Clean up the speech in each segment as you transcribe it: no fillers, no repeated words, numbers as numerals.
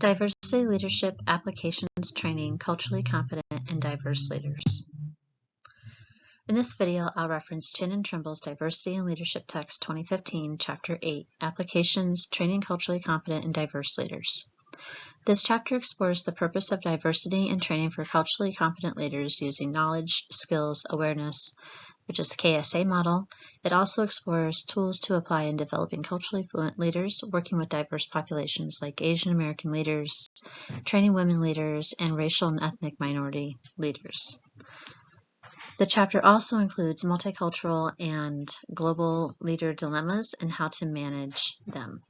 Diversity Leadership Applications Training Culturally Competent and Diverse Leaders. In this video, I'll reference Chin and Trimble's Diversity and Leadership Text 2015, Chapter 8, Applications Training Culturally Competent and Diverse Leaders. This chapter explores the purpose of diversity and training for culturally competent leaders using knowledge, skills, awareness, which is the KSA model. It also explores tools to apply in developing culturally fluent leaders, working with diverse populations like Asian American leaders, training women leaders, and racial and ethnic minority leaders. The chapter also includes multicultural and global leader dilemmas and how to manage them.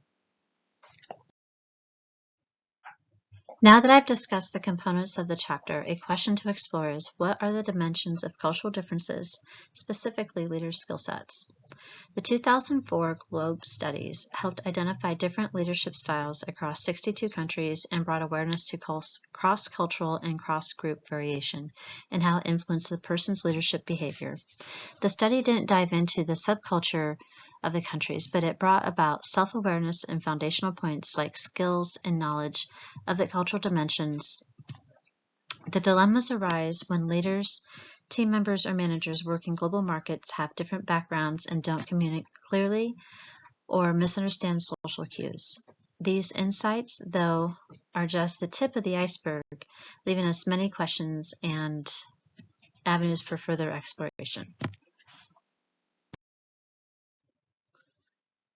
Now that I've discussed the components of the chapter, a question to explore is, what are the dimensions of cultural differences, specifically leader skill sets? The 2004 Globe studies helped identify different leadership styles across 62 countries and brought awareness to cross-cultural and cross-group variation and how it influenced the person's leadership behavior. The study didn't dive into the subculture of the countries, but it brought about self-awareness and foundational points like skills and knowledge of the cultural dimensions. The dilemmas arise when leaders, team members, or managers working global markets have different backgrounds and don't communicate clearly or misunderstand social cues. These insights, though, are just the tip of the iceberg, leaving us many questions and avenues for further exploration.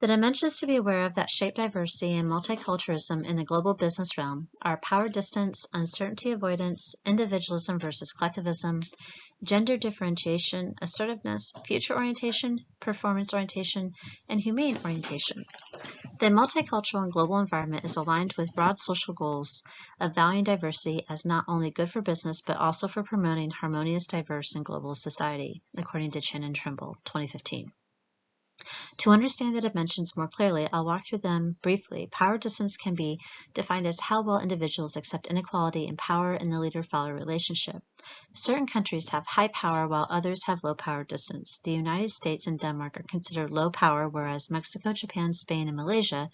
The dimensions to be aware of that shape diversity and multiculturalism in the global business realm are power distance, uncertainty avoidance, individualism versus collectivism, gender differentiation, assertiveness, future orientation, performance orientation, and humane orientation. The multicultural and global environment is aligned with broad social goals of valuing diversity as not only good for business, but also for promoting harmonious, diverse, and global society, according to Chin and Trimble, 2015. To understand the dimensions more clearly, I'll walk through them briefly. Power distance can be defined as how well individuals accept inequality in power in the leader-follower relationship. Certain countries have high power while others have low power distance. The United States and Denmark are considered low power, whereas Mexico, Japan, Spain, and Malaysia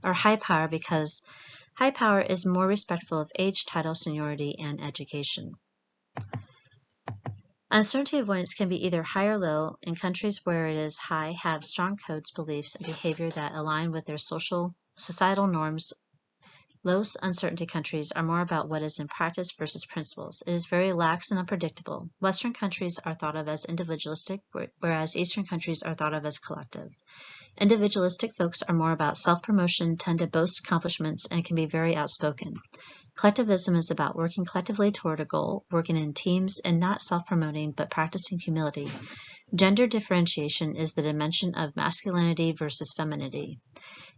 are high power because high power is more respectful of age, title, seniority, and education. Uncertainty avoidance can be either high or low. In countries where it is high, have strong codes, beliefs, and behavior that align with their societal norms. Low uncertainty countries are more about what is in practice versus principles. It is very lax and unpredictable. Western countries are thought of as individualistic, whereas Eastern countries are thought of as collective. Individualistic folks are more about self-promotion, tend to boast accomplishments, and can be very outspoken. Collectivism is about working collectively toward a goal, working in teams, and not self-promoting, but practicing humility. Gender differentiation is the dimension of masculinity versus femininity.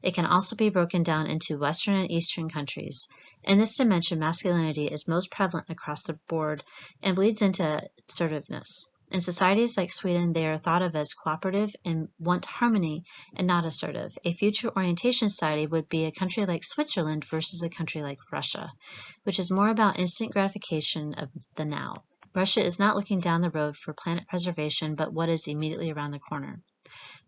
It can also be broken down into Western and Eastern countries. In this dimension, masculinity is most prevalent across the board and bleeds into assertiveness. In societies like Sweden, they are thought of as cooperative and want harmony and not assertive. A future orientation society would be a country like Switzerland versus a country like Russia, which is more about instant gratification of the now. Russia is not looking down the road for planet preservation, but what is immediately around the corner.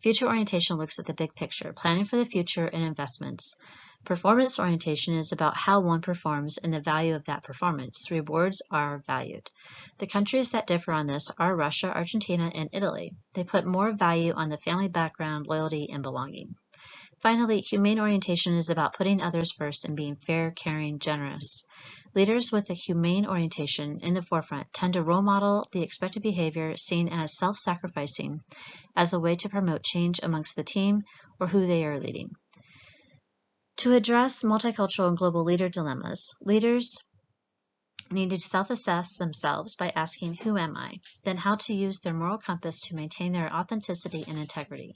Future orientation looks at the big picture, planning for the future and investments. Performance orientation is about how one performs and the value of that performance. Rewards are valued. The countries that differ on this are Russia, Argentina, and Italy. They put more value on the family background, loyalty, and belonging. Finally, humane orientation is about putting others first and being fair, caring, generous. Leaders with a humane orientation in the forefront tend to role model the expected behavior seen as self-sacrificing as a way to promote change amongst the team or who they are leading. To address multicultural and global leader dilemmas, leaders need to self-assess themselves by asking, who am I? Then how to use their moral compass to maintain their authenticity and integrity,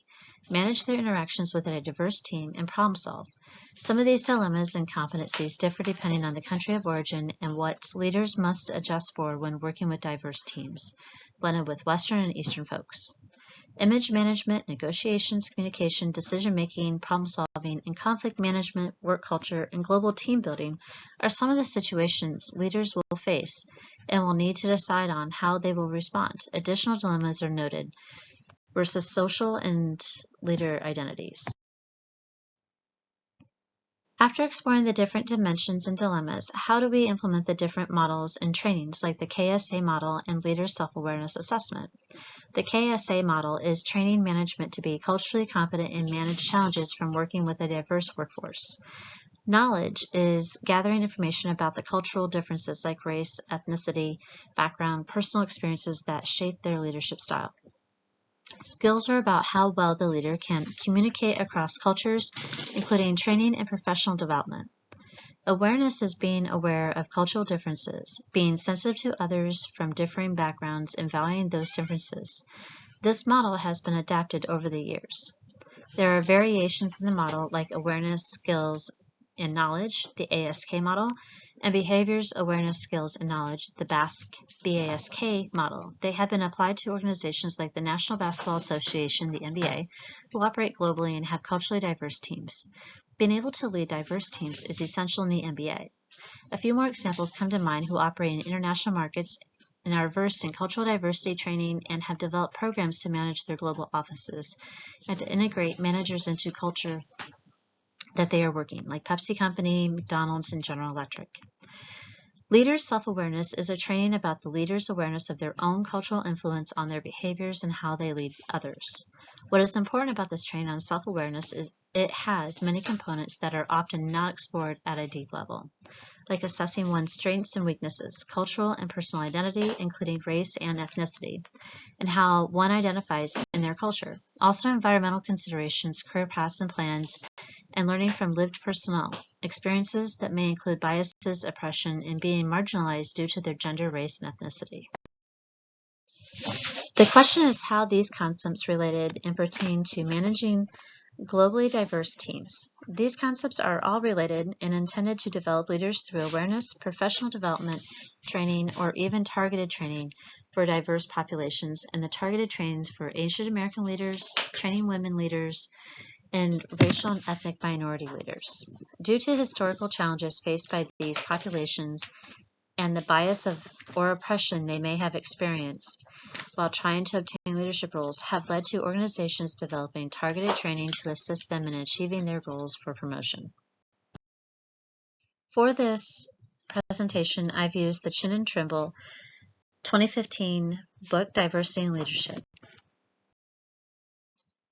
manage their interactions with a diverse team, and problem solve. Some of these dilemmas and competencies differ depending on the country of origin and what leaders must adjust for when working with diverse teams, blended with Western and Eastern folks. Image management, negotiations, communication, decision-making, problem-solving, and conflict management, work culture, and global team building are some of the situations leaders will face and will need to decide on how they will respond. Additional dilemmas are noted versus social and leader identities. After exploring the different dimensions and dilemmas, how do we implement the different models and trainings like the KSA model and leader self-awareness assessment? The KSA model is training management to be culturally competent and manage challenges from working with a diverse workforce. Knowledge is gathering information about the cultural differences like race, ethnicity, background, personal experiences that shape their leadership style. Skills are about how well the leader can communicate across cultures, including training and professional development. Awareness is being aware of cultural differences, being sensitive to others from differing backgrounds, and valuing those differences. This model has been adapted over the years. There are variations in the model like awareness, skills, and knowledge, the ASK model, and behaviors, awareness, skills, and knowledge, the BASK model. They have been applied to organizations like the National Basketball Association, the NBA, who operate globally and have culturally diverse teams. Being able to lead diverse teams is essential in the NBA. A few more examples come to mind who operate in international markets and are versed in cultural diversity training and have developed programs to manage their global offices and to integrate managers into culture that they are working, like Pepsi Company, McDonald's, and General Electric. Leaders' self-awareness is a training about the leader's awareness of their own cultural influence on their behaviors and how they lead others. What is important about this training on self-awareness is it has many components that are often not explored at a deep level, like assessing one's strengths and weaknesses, cultural and personal identity, including race and ethnicity, and how one identifies in their culture. Also, environmental considerations, career paths and plans, and learning from lived personal experiences that may include biases, oppression, and being marginalized due to their gender, race, and ethnicity. The question is how these concepts related and pertain to managing globally diverse teams. These concepts are all related and intended to develop leaders through awareness, professional development, training, or even targeted training for diverse populations, and the targeted trainings for Asian American leaders, training women leaders, and racial and ethnic minority leaders. Due to historical challenges faced by these populations and the bias of or oppression they may have experienced while trying to obtain leadership roles have led to organizations developing targeted training to assist them in achieving their goals for promotion. For this presentation, I've used the Chin and Trimble 2015 book, Diversity and Leadership.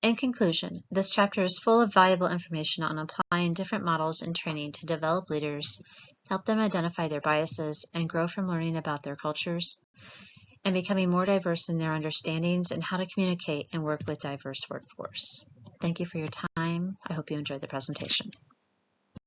In conclusion, this chapter is full of valuable information on applying different models and training to develop leaders, help them identify their biases, and grow from learning about their cultures, and becoming more diverse in their understandings and how to communicate and work with diverse workforce. Thank you for your time. I hope you enjoyed the presentation.